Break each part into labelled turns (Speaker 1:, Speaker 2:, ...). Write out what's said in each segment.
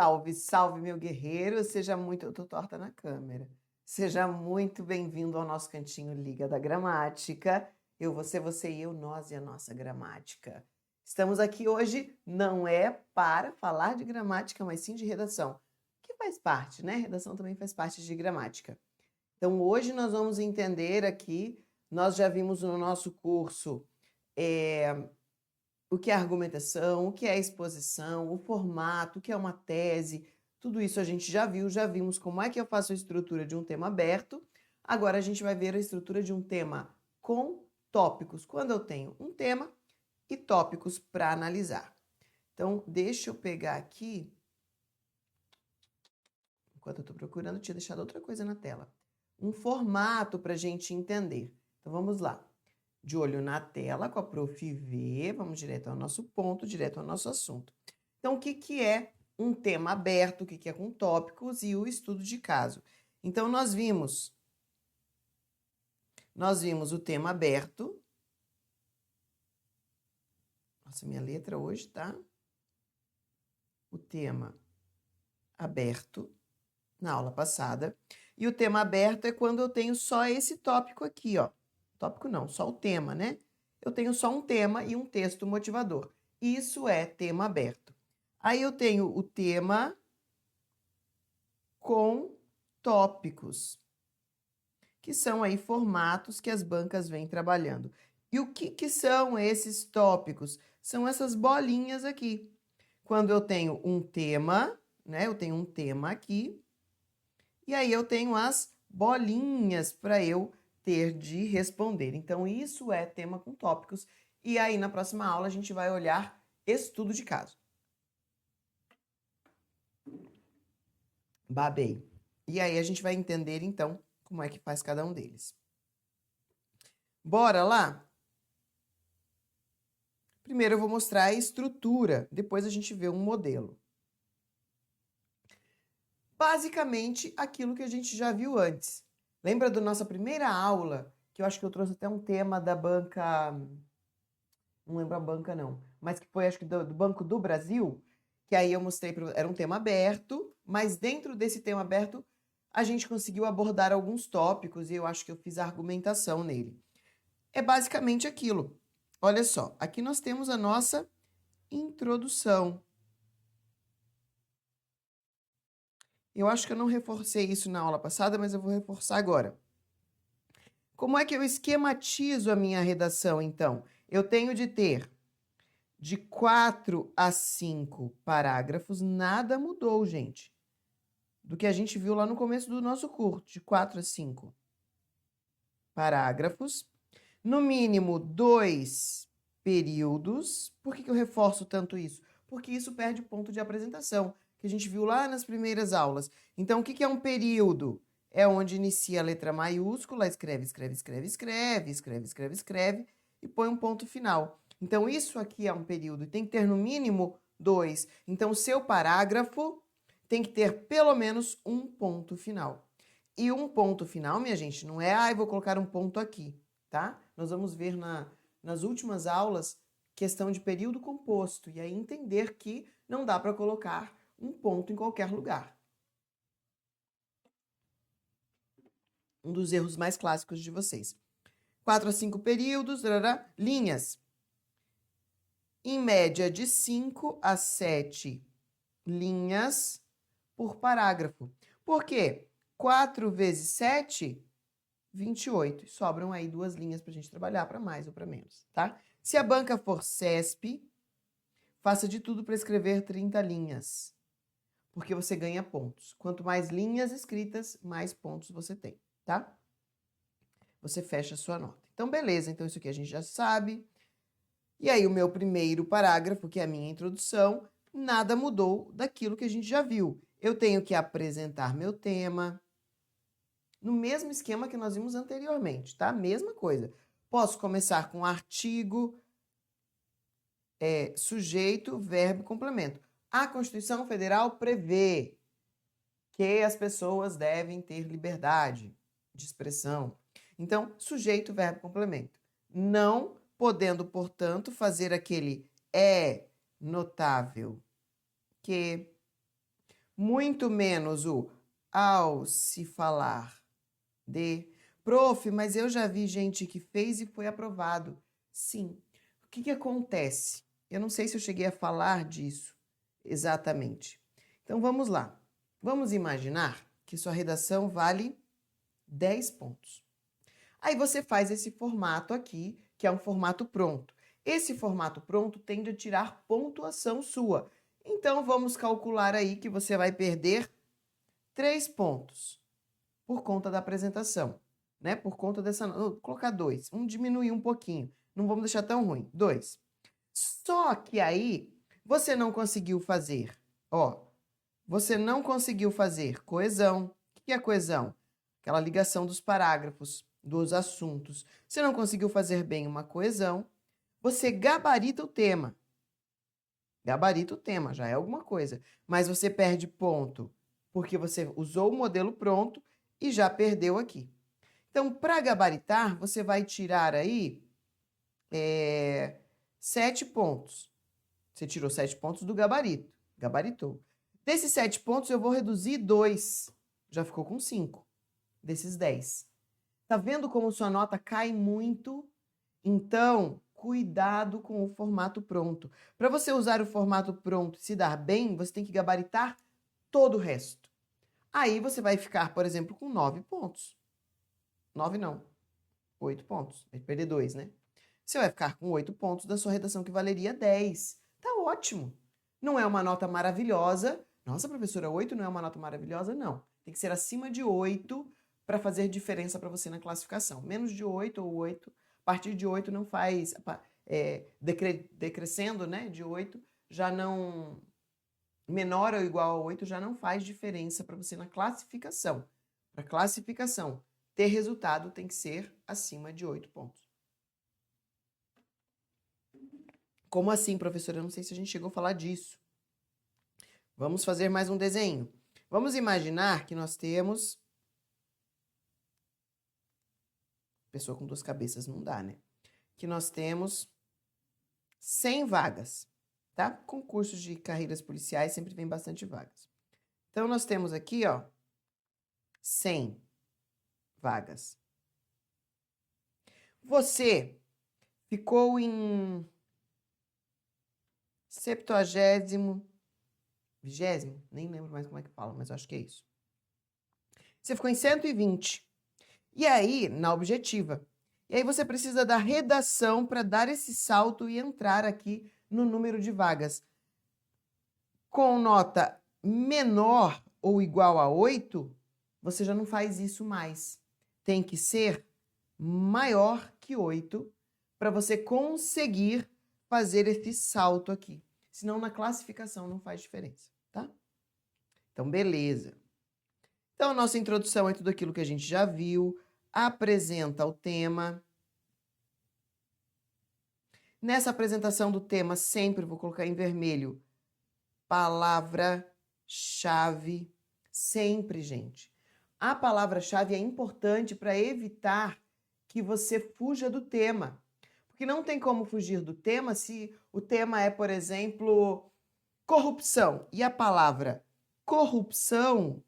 Speaker 1: Salve, salve, meu guerreiro. Seja muito. Eu tô torta na câmera. Seja muito bem-vindo ao nosso cantinho Liga da Gramática. Eu, você e eu, nós e a nossa gramática. Estamos aqui hoje não é para falar de gramática, mas sim de redação, que faz parte, né? Redação também faz parte de gramática. Então, hoje nós vamos entender aqui, nós já vimos no nosso curso o que é argumentação, o que é exposição, o formato, o que é uma tese, tudo isso a gente já viu, já vimos como é que eu faço a estrutura de um tema aberto. Agora a gente vai ver a estrutura de um tema com tópicos, quando eu tenho um tema e tópicos para analisar. Então, deixa eu pegar aqui, enquanto eu estou procurando, eu tinha deixado outra coisa na tela. Um formato para a gente entender. Então, vamos lá. De olho na tela, com a Prof. V, vamos direto ao nosso ponto, direto ao nosso assunto. Então, o que é um tema aberto, o que é com tópicos e o estudo de caso? Então, nós vimos o tema aberto. Nossa, minha letra hoje tá? O tema aberto na aula passada. E o tema aberto é quando eu tenho só esse tópico aqui, ó. Tópico não, só o tema, né? Eu tenho só um tema e um texto motivador. Isso é tema aberto. Aí eu tenho o tema com tópicos, que são aí formatos que as bancas vêm trabalhando. E o que são esses tópicos? São essas bolinhas aqui. Quando eu tenho um tema, né? Eu tenho um tema aqui, e aí eu tenho as bolinhas para eu ter de responder. Então, isso é tema com tópicos. E aí, na próxima aula, a gente vai olhar estudo de caso. Babei. E aí, a gente vai entender, então, como é que faz cada um deles. Bora lá? Primeiro eu vou mostrar a estrutura, depois a gente vê um modelo. Basicamente, aquilo que a gente já viu antes. Lembra da nossa primeira aula, que eu acho que eu trouxe até um tema da banca... Não lembro a banca, não. Mas que foi, acho que, do Banco do Brasil, que aí eu mostrei, era um tema aberto, mas dentro desse tema aberto, a gente conseguiu abordar alguns tópicos e eu acho que eu fiz a argumentação nele. É basicamente aquilo. Olha só, aqui nós temos a nossa introdução. Eu acho que eu não reforcei isso na aula passada, mas eu vou reforçar agora. Como é que eu esquematizo a minha redação, então? Eu tenho de ter de 4 a 5 parágrafos, nada mudou, gente. Do que a gente viu lá no começo do nosso curso, de 4 a 5 parágrafos. No mínimo 2 períodos. Por que eu reforço tanto isso? Porque isso perde ponto de apresentação, que a gente viu lá nas primeiras aulas. Então, o que é um período? É onde inicia a letra maiúscula, escreve, escreve, escreve, escreve, escreve, escreve, escreve, e põe um ponto final. Então, isso aqui é um período, tem que ter no mínimo 2. Então, o seu parágrafo tem que ter pelo menos um ponto final. E um ponto final, minha gente, não é, eu vou colocar um ponto aqui, tá? Nós vamos ver nas últimas aulas questão de período composto e aí entender que não dá para colocar um ponto em qualquer lugar. Um dos erros mais clássicos de vocês. 4 a 5 períodos, linhas. Em média de 5 a 7 linhas por parágrafo. Por quê? 4 vezes 7, 28. Sobram aí 2 linhas para a gente trabalhar, para mais ou para menos, tá? Se a banca for CESP, faça de tudo para escrever 30 linhas, porque você ganha pontos. Quanto mais linhas escritas, mais pontos você tem, tá? Você fecha a sua nota. Então, beleza. Então, isso aqui a gente já sabe. E aí, o meu primeiro parágrafo, que é a minha introdução, nada mudou daquilo que a gente já viu. Eu tenho que apresentar meu tema, no mesmo esquema que nós vimos anteriormente, tá? Mesma coisa. Posso começar com artigo, sujeito, verbo, complemento. A Constituição Federal prevê que as pessoas devem ter liberdade de expressão. Então, sujeito, verbo, complemento. Não podendo, portanto, fazer aquele é notável que, muito menos o ao se falar de. Prof, mas eu já vi gente que fez e foi aprovado. Sim. O que acontece? Eu não sei se eu cheguei a falar disso exatamente. Então vamos lá. Vamos imaginar que sua redação vale 10 pontos. Aí você faz esse formato aqui, que é um formato pronto. Esse formato pronto tende a tirar pontuação sua. Então vamos calcular aí que você vai perder 3 pontos por conta da apresentação, né? Por conta dessa... Vou colocar 2. Vamos diminuir um pouquinho. Não vamos deixar tão ruim. 2. Só que aí você não conseguiu fazer, ó, você não conseguiu fazer coesão. O que é coesão? Aquela ligação dos parágrafos, dos assuntos. Você não conseguiu fazer bem uma coesão, você gabarita o tema. Gabarita o tema, já é alguma coisa. Mas você perde ponto porque você usou o modelo pronto e já perdeu aqui. Então, para gabaritar, você vai tirar aí 7 pontos. Você tirou 7 pontos do gabarito. Gabaritou. Desses 7 pontos, eu vou reduzir 2. Já ficou com 5 desses 10. Tá vendo como sua nota cai muito? Então, cuidado com o formato pronto. Para você usar o formato pronto e se dar bem, você tem que gabaritar todo o resto. Aí você vai ficar, por exemplo, com 9 pontos. 9 não, 8 pontos. Vai perder 2, né? Você vai ficar com 8 pontos da sua redação que valeria 10. Tá ótimo. Não é uma nota maravilhosa. Nossa, professora, 8 não é uma nota maravilhosa? Não. Tem que ser acima de 8 para fazer diferença para você na classificação. Menos de 8 ou 8, a partir de 8 não faz... decrescendo, né, de 8, já não... Menor ou igual a 8 já não faz diferença para você na classificação. Para classificação, ter resultado tem que ser acima de 8 pontos. Como assim, professora? Eu não sei se a gente chegou a falar disso. Vamos fazer mais um desenho. Vamos imaginar que nós temos... Pessoa com 2 cabeças não dá, né? Que nós temos 100 vagas, tá? Concursos de carreiras policiais sempre vem bastante vagas. Então, nós temos aqui, ó, 100 vagas. Você ficou em 70º, 20º, nem lembro mais como é que fala, mas eu acho que é isso. Você ficou em 120. E aí, na objetiva. E aí você precisa da redação para dar esse salto e entrar aqui no número de vagas. Com nota menor ou igual a 8, você já não faz isso mais. Tem que ser maior que 8 para você conseguir fazer esse salto aqui. Senão, na classificação não faz diferença, tá? Então, beleza. Então, a nossa introdução é tudo aquilo que a gente já viu. Apresenta o tema. Nessa apresentação do tema, sempre vou colocar em vermelho palavra-chave. Sempre, gente. A palavra-chave é importante para evitar que você fuja do tema. Porque não tem como fugir do tema se o tema é, por exemplo, corrupção. E a palavra corrupção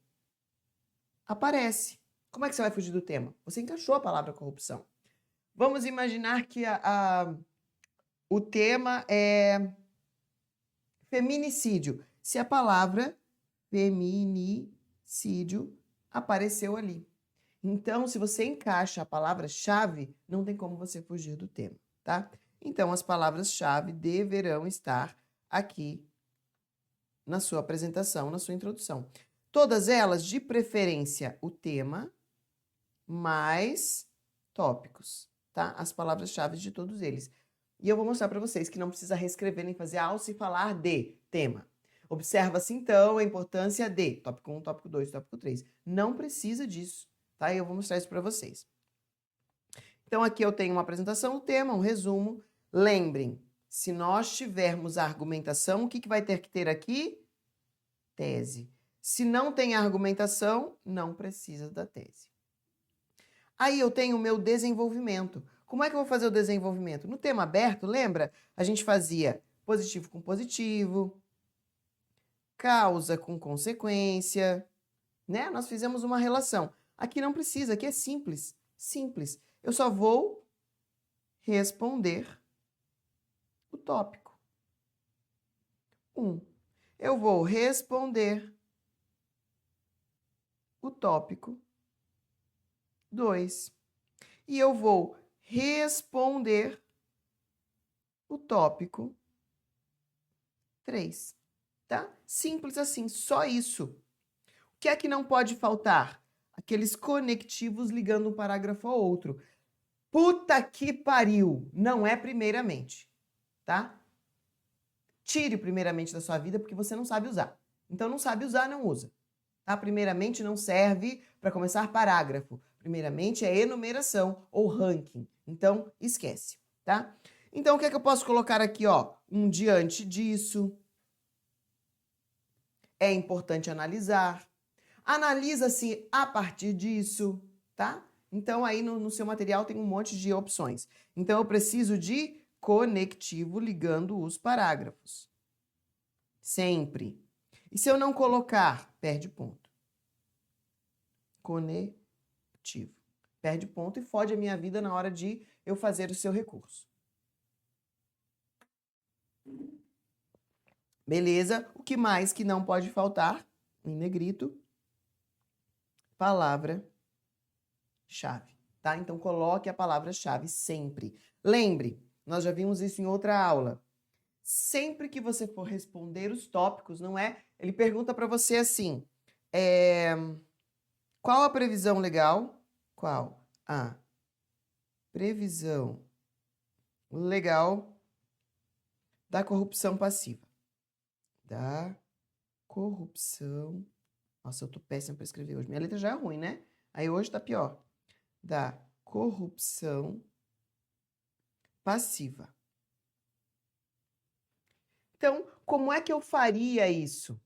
Speaker 1: aparece. Como é que você vai fugir do tema? Você encaixou a palavra corrupção. Vamos imaginar que o tema é feminicídio. Se a palavra feminicídio apareceu ali. Então, se você encaixa a palavra-chave, não tem como você fugir do tema, tá? Então, as palavras-chave deverão estar aqui na sua apresentação, na sua introdução. Todas elas, de preferência, o tema, mais tópicos, tá? As palavras-chave de todos eles. E eu vou mostrar para vocês que não precisa reescrever nem fazer ao se falar de tema. Observa-se, então, a importância de tópico 1, tópico 2, tópico 3. Não precisa disso, tá? E eu vou mostrar isso para vocês. Então, aqui eu tenho uma apresentação, um tema, um resumo. Lembrem, se nós tivermos a argumentação, o que vai ter que ter aqui? Tese. Se não tem argumentação, não precisa da tese. Aí eu tenho o meu desenvolvimento. Como é que eu vou fazer o desenvolvimento? No tema aberto, lembra? A gente fazia positivo com positivo, causa com consequência, né? Nós fizemos uma relação. Aqui não precisa, aqui é simples, simples. Eu só vou responder o tópico. 1. Eu vou responder o tópico 2. E eu vou responder o tópico 3. Tá? Simples assim, só isso. O que é que não pode faltar? Aqueles conectivos ligando um parágrafo ao outro. Puta que pariu! Não é primeiramente, tá? Tire o primeiramente da sua vida porque você não sabe usar. Então, não sabe usar, não usa. Tá? Primeiramente não serve para começar parágrafo. Primeiramente é enumeração ou ranking. Então, esquece, tá? Então, o que é que eu posso colocar aqui, ó? Um diante disso. É importante analisar. Analisa-se a partir disso, tá? Então, aí no seu material tem um monte de opções. Então, eu preciso de conectivo ligando os parágrafos. Sempre. E se eu não colocar, perde ponto. Conectivo. Perde ponto e fode a minha vida na hora de eu fazer o seu recurso. Beleza? O que mais que não pode faltar? Em negrito. Palavra-chave, tá? Então, coloque a palavra-chave sempre. Lembre, nós já vimos isso em outra aula. Sempre que você for responder os tópicos, não é? Ele pergunta para você assim, qual a previsão legal? Qual a previsão legal da corrupção passiva? Da corrupção... Nossa, eu tô péssima para escrever hoje. Minha letra já é ruim, né? Aí hoje tá pior. Da corrupção passiva. Então, como é que eu faria isso?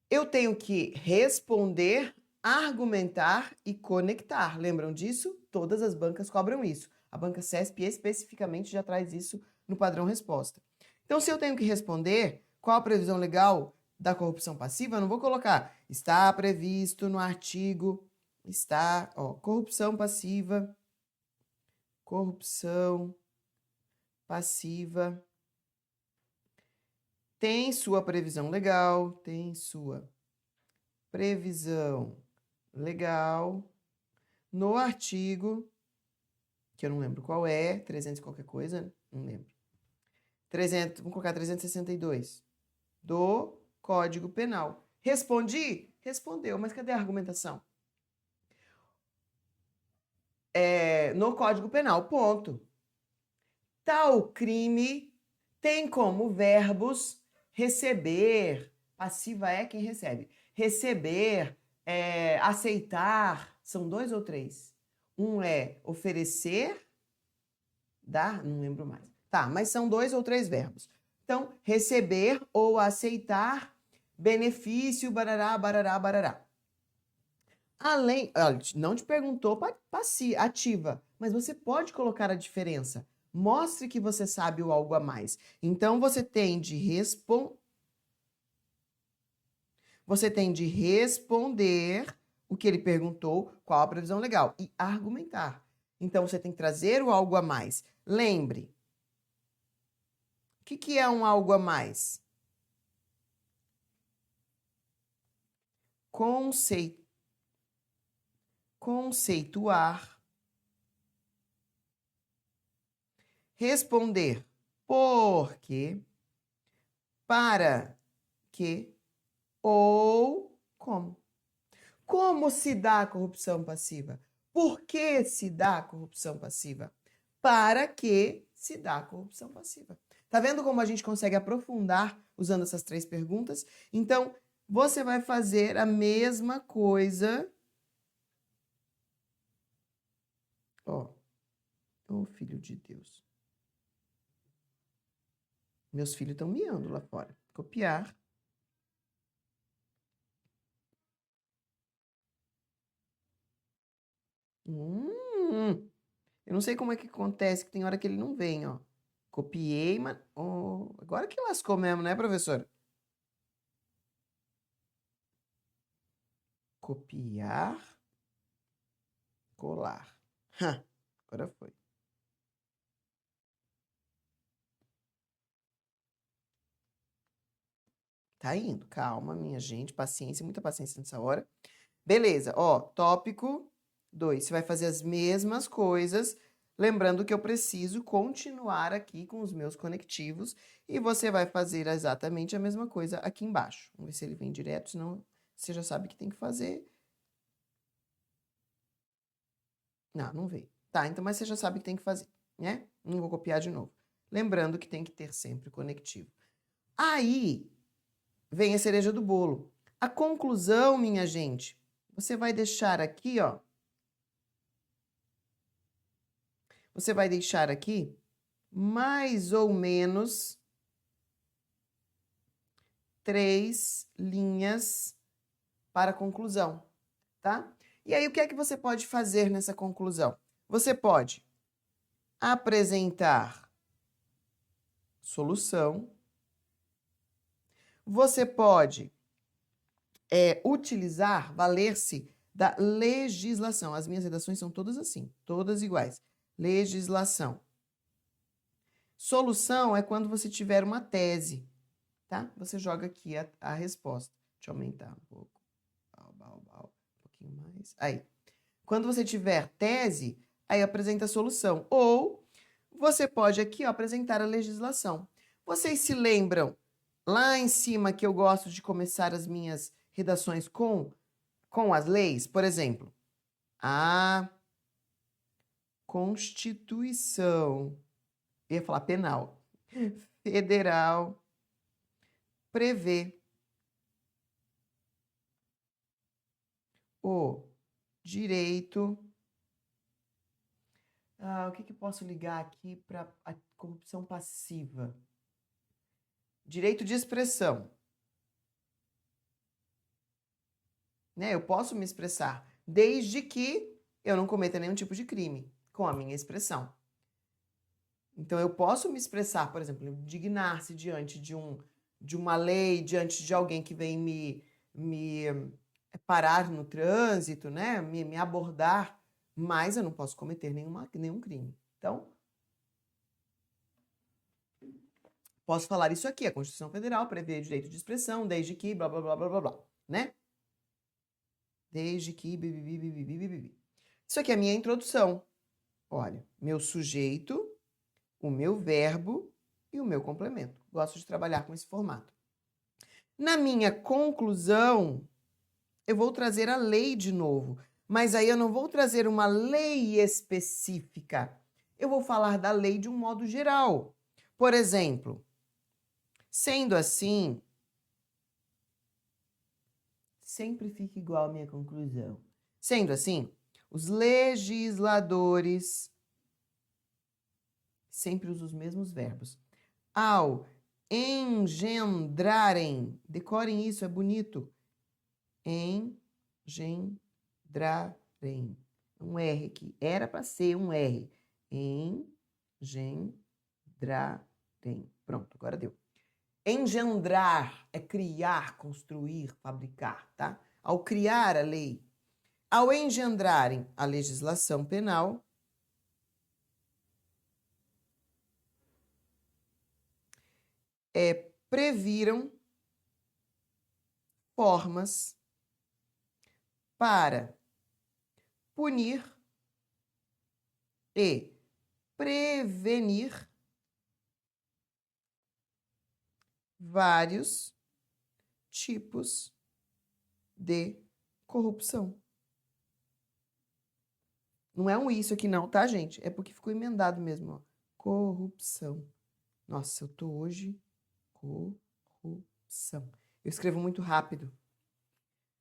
Speaker 1: Eu tenho que responder, argumentar e conectar. Lembram disso? Todas as bancas cobram isso. A banca CESP especificamente já traz isso no padrão resposta. Então, se eu tenho que responder, qual a previsão legal da corrupção passiva? Eu não vou colocar está previsto no artigo, está, ó, corrupção passiva, tem sua previsão legal, tem sua previsão legal no artigo, que eu não lembro qual é, 300 e qualquer coisa, não lembro. 300, vamos colocar 362, do Código Penal. Respondi? Respondeu, mas cadê a argumentação? No Código Penal, ponto. Tal crime tem como verbos receber, passiva é quem recebe, receber, aceitar, são 2 ou 3? Um é oferecer, dar, não lembro mais. Tá, mas são 2 ou 3 verbos. Então, receber ou aceitar benefício, barará, barará, barará. Além, olha, não te perguntou passiva, ativa, mas você pode colocar a diferença. Mostre que você sabe o algo a mais. Então, você tem de responder o que ele perguntou, qual a previsão legal, e argumentar. Então, você tem que trazer o algo a mais. Lembre, o que é um algo a mais? Conceituar. Responder por quê, para quê ou como. Como se dá a corrupção passiva? Por que se dá a corrupção passiva? Para que se dá a corrupção passiva? Tá vendo como a gente consegue aprofundar usando essas 3 perguntas? Então, você vai fazer a mesma coisa. Ó, filho de Deus. Meus filhos estão miando lá fora. Copiar. Eu não sei como é que acontece, que tem hora que ele não vem, ó. Copiei, mas... Oh, agora que lascou mesmo, né, professora? copiar, colar. Agora foi. Tá indo. Calma, minha gente. Paciência, muita paciência nessa hora. Beleza, ó, tópico 2. Você vai fazer as mesmas coisas, lembrando que eu preciso continuar aqui com os meus conectivos e você vai fazer exatamente a mesma coisa aqui embaixo. Vamos ver se ele vem direto, senão você já sabe que tem que fazer. Não, não veio. Tá, então, mas você já sabe que tem que fazer, né? Não vou copiar de novo. Lembrando que tem que ter sempre conectivo. Aí vem a cereja do bolo. A conclusão, minha gente, você vai deixar aqui, ó. Você vai deixar aqui mais ou menos 3 linhas para a conclusão, tá? E aí, o que é que você pode fazer nessa conclusão? Você pode apresentar solução. Você pode utilizar, valer-se da legislação. As minhas redações são todas assim, todas iguais. Legislação. Solução é quando você tiver uma tese, tá? Você joga aqui a resposta. Deixa eu aumentar um pouco. Um pouquinho mais. Aí. Quando você tiver tese, aí apresenta a solução. Ou você pode aqui, ó, apresentar a legislação. Vocês se lembram lá em cima que eu gosto de começar as minhas redações com as leis? Por exemplo, a Constituição, eu ia falar penal, federal, prevê o direito. O que eu posso ligar aqui para a corrupção passiva? Direito de expressão. Né? Eu posso me expressar, desde que eu não cometa nenhum tipo de crime com a minha expressão. Então, eu posso me expressar, por exemplo, indignar-se diante de uma lei, diante de alguém que vem me parar no trânsito, né? Me abordar, mas eu não posso cometer nenhum crime. Então, posso falar isso aqui, a Constituição Federal prevê direito de expressão, desde que blá, blá, blá, blá, blá, blá, né? Desde que... Isso aqui é a minha introdução. Olha, meu sujeito, o meu verbo e o meu complemento. Gosto de trabalhar com esse formato. Na minha conclusão, eu vou trazer a lei de novo, mas aí eu não vou trazer uma lei específica. Eu vou falar da lei de um modo geral. Por exemplo, sendo assim, sempre fica igual a minha conclusão. Sendo assim, os legisladores sempre usam os mesmos verbos. Ao engendrarem, decorem isso, é bonito. Engendrarem. Um R aqui. Era para ser um R. Engendrarem. Pronto, agora deu. Engendrar é criar, construir, fabricar, tá? Ao criar a lei, ao engendrarem a legislação penal, previram formas para punir e prevenir vários tipos de corrupção. Não é um isso aqui não, tá, gente? É porque ficou emendado mesmo, ó. Corrupção. Nossa, eu tô hoje... Corrupção. Eu escrevo muito rápido.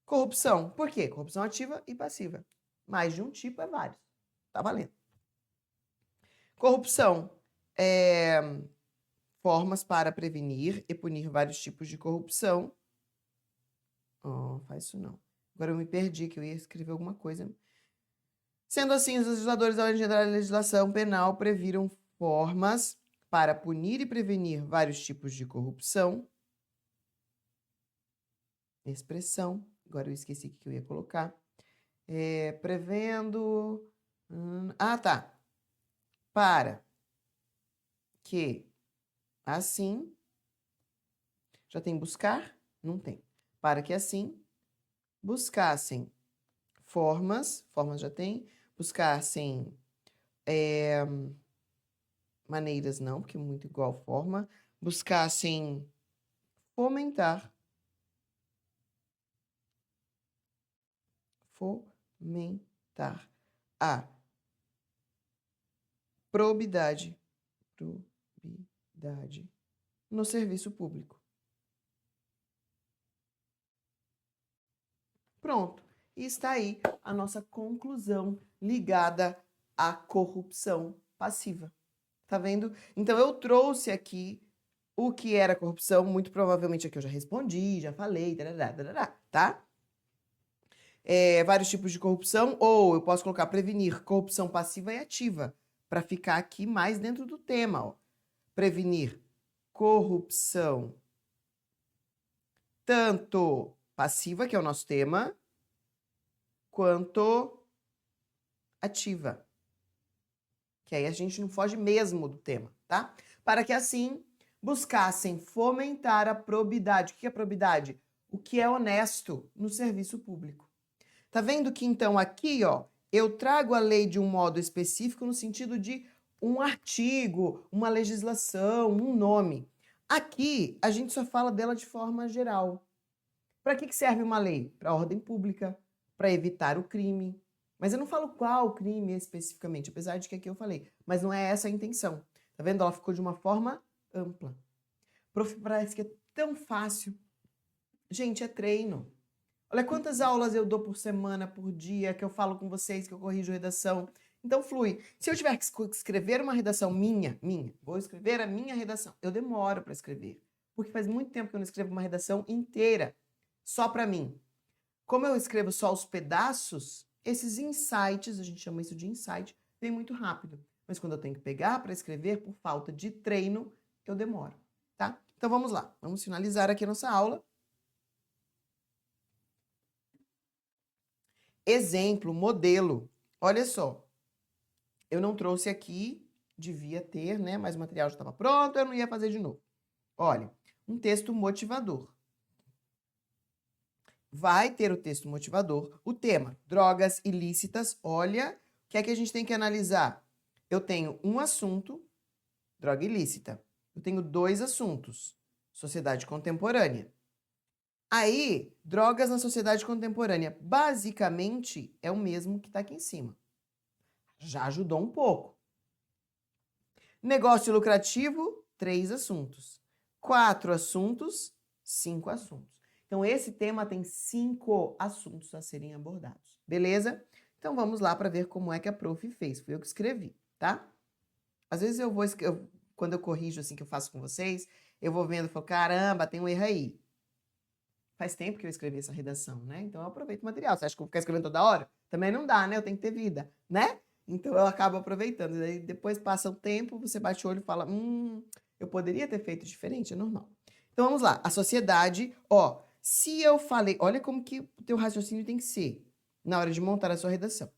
Speaker 1: Corrupção. Por quê? Corrupção ativa e passiva. Mais de um tipo é vários. Tá valendo. Corrupção é formas para prevenir e punir vários tipos de corrupção. Faz isso não. Agora eu me perdi, que eu ia escrever alguma coisa. Sendo assim, os legisladores, ao engendrar a legislação penal, previram formas para punir e prevenir vários tipos de corrupção, expressão, Agora eu esqueci o que eu ia colocar. Prevendo... tá. Para que assim... Já tem buscar? Não tem. Para que assim buscassem formas já tem, buscassem maneiras não, porque é muito igual forma, buscassem fomentar a probidade no serviço público. Pronto. E está aí a nossa conclusão ligada à corrupção passiva. Tá vendo? Então, eu trouxe aqui o que era corrupção, muito provavelmente aqui eu já respondi, já falei, tá? Vários tipos de corrupção, ou eu posso colocar prevenir corrupção passiva e ativa, para ficar aqui mais dentro do tema. Ó. Prevenir corrupção tanto passiva, que é o nosso tema, quanto ativa. Que aí a gente não foge mesmo do tema, tá? Para que assim buscassem fomentar a probidade. O que é probidade? O que é honesto no serviço público. Tá vendo que então aqui, ó, eu trago a lei de um modo específico no sentido de um artigo, uma legislação, um nome. Aqui a gente só fala dela de forma geral. Para que serve uma lei? Para a ordem pública, para evitar o crime. Mas eu não falo qual crime especificamente, apesar de que aqui eu falei. Mas não é essa a intenção. Tá vendo? Ela ficou de uma forma ampla. Prof, parece que é tão fácil. Gente, é treino. Olha quantas aulas eu dou por semana, por dia, que eu falo com vocês, que eu corrijo redação. Então flui. Se eu tiver que escrever uma redação minha, vou escrever a minha redação. Eu demoro para escrever. Porque faz muito tempo que eu não escrevo uma redação inteira, só para mim. Como eu escrevo só os pedaços, esses insights, a gente chama isso de insight, vem muito rápido. Mas quando eu tenho que pegar para escrever, por falta de treino, eu demoro, tá? Então vamos lá, vamos finalizar aqui a nossa aula. Exemplo, modelo. Olha só, eu não trouxe aqui, devia ter, né? Mas o material já estava pronto, eu não ia fazer de novo. Olha, um texto motivador. Vai ter o texto motivador, o tema, drogas ilícitas. Olha, o que é que a gente tem que analisar? Eu tenho um assunto, droga ilícita. Eu tenho 2 assuntos, sociedade contemporânea. Aí, drogas na sociedade contemporânea, basicamente, é o mesmo que está aqui em cima. Já ajudou um pouco. Negócio lucrativo, 3 assuntos. 4 assuntos, 5 assuntos. Então, esse tema tem 5 assuntos a serem abordados. Beleza? Então, vamos lá para ver como é que a prof fez. Foi eu que escrevi, tá? Às vezes quando eu corrijo assim que eu faço com vocês, eu vou vendo e falo, caramba, tem um erro aí. Faz tempo que eu escrevi essa redação, né? Então, eu aproveito o material. Você acha que eu vou ficar escrevendo toda hora? Também não dá, né? Eu tenho que ter vida, né? Então, eu acabo aproveitando. E aí, depois passa o tempo, você bate o olho e fala, eu poderia ter feito diferente, é normal. Então, vamos lá. A sociedade, ó, se eu falei... Olha como que o teu raciocínio tem que ser na hora de montar a sua redação.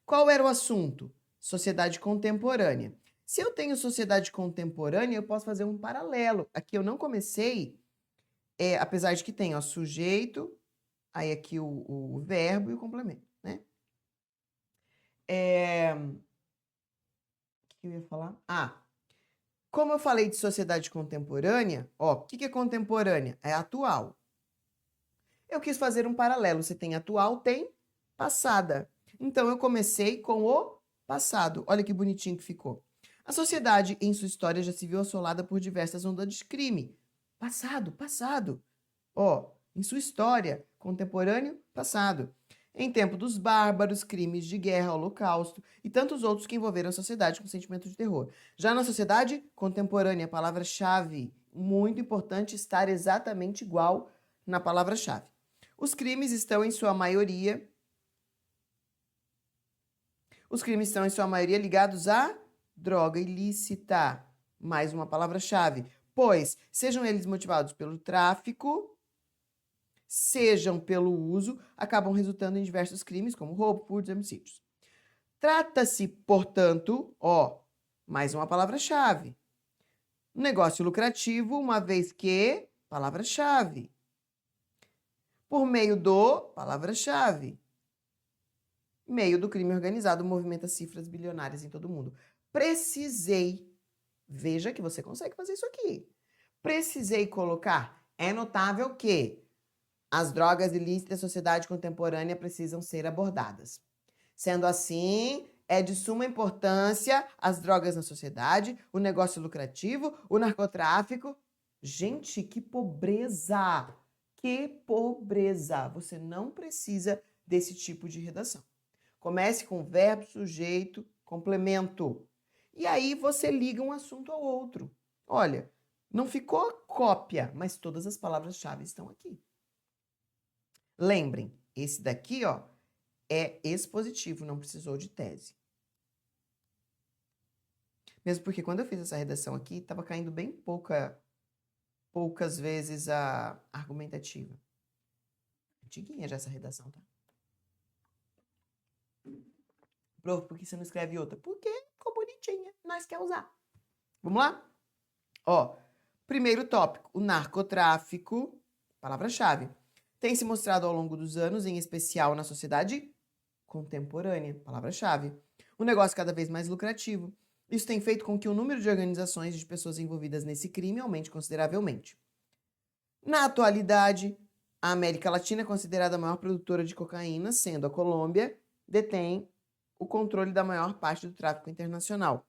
Speaker 1: Qual era o assunto? Sociedade contemporânea. Se eu tenho sociedade contemporânea, eu posso fazer um paralelo. Aqui eu não comecei, apesar de que tem, ó, sujeito, aí aqui o verbo e o complemento, né? O que eu ia falar? Como eu falei de sociedade contemporânea, ó, o que é contemporânea? É atual. Eu quis fazer um paralelo. Você tem atual, tem passada. Então, eu comecei com o passado. Olha que bonitinho que ficou. A sociedade, em sua história, já se viu assolada por diversas ondas de crime. Passado. Ó, em sua história, contemporâneo, passado. Em tempo dos bárbaros, crimes de guerra, holocausto e tantos outros que envolveram a sociedade com sentimento de terror. Já na sociedade contemporânea, a palavra-chave, muito importante estar exatamente igual na palavra-chave. Os crimes estão em sua maioria ligados à droga ilícita, mais uma palavra-chave, pois sejam eles motivados pelo tráfico, sejam pelo uso, acabam resultando em diversos crimes, como roubo, furtos e homicídios. Trata-se, portanto, mais uma palavra-chave. Negócio lucrativo, uma vez que, palavra-chave. Por meio do, palavra-chave. Meio do crime organizado, movimenta cifras bilionárias em todo o mundo. Precisei, veja que você consegue fazer isso aqui. Precisei colocar, é notável que as drogas ilícitas da sociedade contemporânea precisam ser abordadas. Sendo assim, é de suma importância as drogas na sociedade, o negócio lucrativo, o narcotráfico. Gente, que pobreza! Que pobreza! Você não precisa desse tipo de redação. Comece com verbo, sujeito, complemento. E aí você liga um assunto ao outro. Olha, não ficou cópia, mas todas as palavras-chave estão aqui. Lembrem, esse daqui, é expositivo, não precisou de tese. Mesmo porque quando eu fiz essa redação aqui, estava caindo bem poucas vezes a argumentativa. Antiguinha já essa redação, tá? Prof, por que você não escreve outra? Porque ficou bonitinha, nós quer usar. Vamos lá? Primeiro tópico, o narcotráfico, palavra-chave, tem se mostrado ao longo dos anos, em especial na sociedade contemporânea, palavra-chave, um negócio cada vez mais lucrativo. Isso tem feito com que o número de organizações de pessoas envolvidas nesse crime aumente consideravelmente. Na atualidade, a América Latina é considerada a maior produtora de cocaína, sendo a Colômbia detém o controle da maior parte do tráfico internacional,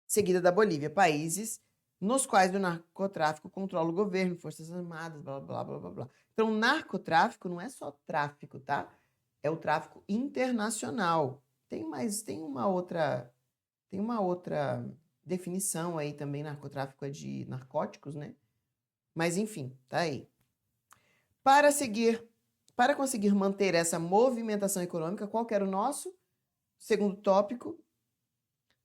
Speaker 1: seguida da Bolívia, países nos quais o narcotráfico controla o governo, forças armadas, blá, blá, blá, blá, blá. Então, narcotráfico não é só tráfico, tá? É o tráfico internacional. Tem uma outra definição aí também, narcotráfico é de narcóticos, né? Mas enfim, tá aí. Para conseguir manter essa movimentação econômica, qual que era o nosso segundo tópico?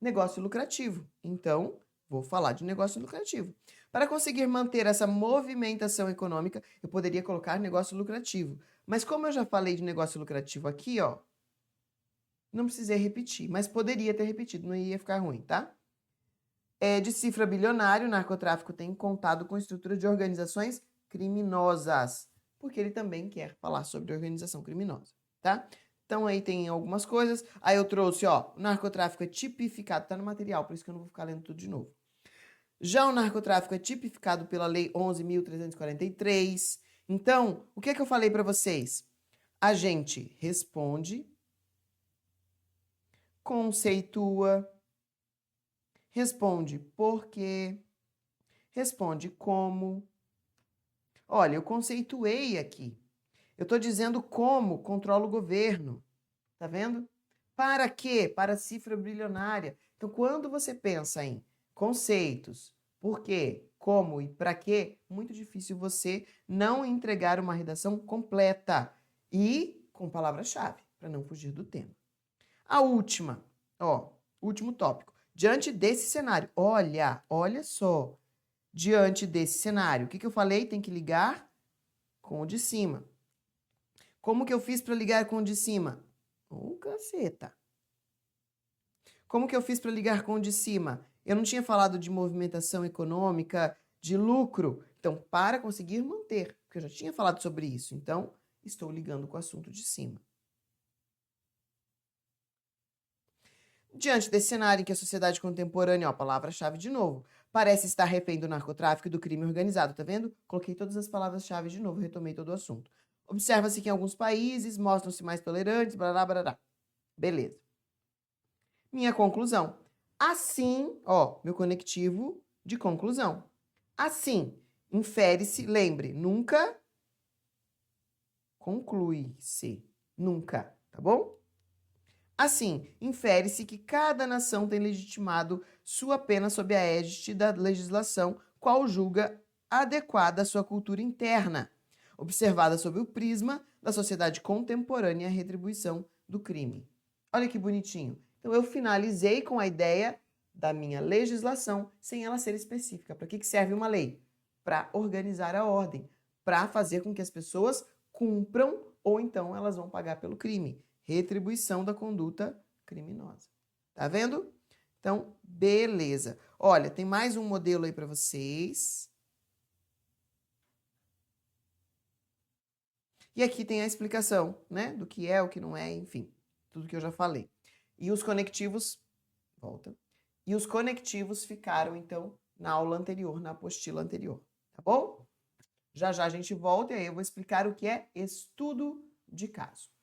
Speaker 1: Negócio lucrativo. Então, vou falar de negócio lucrativo. Para conseguir manter essa movimentação econômica, eu poderia colocar negócio lucrativo. Mas como eu já falei de negócio lucrativo aqui, não precisei repetir, mas poderia ter repetido, não ia ficar ruim, tá? De cifra bilionária, o narcotráfico tem contado com estrutura de organizações criminosas, porque ele também quer falar sobre organização criminosa, tá? Então aí tem algumas coisas. Aí eu trouxe, o narcotráfico é tipificado, tá no material, por isso que eu não vou ficar lendo tudo de novo. Já o narcotráfico é tipificado pela Lei 11.343. Então, o que é que eu falei para vocês? A gente responde, conceitua, responde por quê, responde como. Olha, eu conceituei aqui. Eu estou dizendo como controla o governo. Tá vendo? Para quê? Para a cifra bilionária. Então, quando você pensa em conceitos, por quê, como e para quê, muito difícil você não entregar uma redação completa e com palavra-chave, para não fugir do tema. A última, último tópico. Diante desse cenário, olha só. Diante desse cenário, o que eu falei? Tem que ligar com o de cima. Como que eu fiz para ligar com o de cima? Caceta. Como que eu fiz para ligar com o de cima? Eu não tinha falado de movimentação econômica, de lucro. Então, para conseguir manter, porque eu já tinha falado sobre isso. Então, estou ligando com o assunto de cima. Diante desse cenário em que a sociedade contemporânea, palavra-chave de novo, parece estar refém do narcotráfico e do crime organizado, tá vendo? Coloquei todas as palavras-chave de novo, retomei todo o assunto. Observa-se que em alguns países mostram-se mais tolerantes, blá, blá, blá, blá. Beleza. Minha conclusão. Assim, meu conectivo de conclusão. Assim, infere-se, lembre, nunca conclui-se. Nunca, tá bom? Assim, infere-se que cada nação tem legitimado sua pena sob a égide da legislação, qual julga adequada à sua cultura interna, observada sob o prisma da sociedade contemporânea e a retribuição do crime. Olha que bonitinho. Então, eu finalizei com a ideia da minha legislação sem ela ser específica. Para que serve uma lei? Para organizar a ordem, para fazer com que as pessoas cumpram ou então elas vão pagar pelo crime. Retribuição da conduta criminosa. Tá vendo? Então, beleza. Olha, tem mais um modelo aí para vocês. E aqui tem a explicação, né, do que é, o que não é, enfim, tudo que eu já falei. E os conectivos, volta. E os conectivos ficaram, então, na aula anterior, na apostila anterior, tá bom? Já já a gente volta e aí eu vou explicar o que é estudo de caso.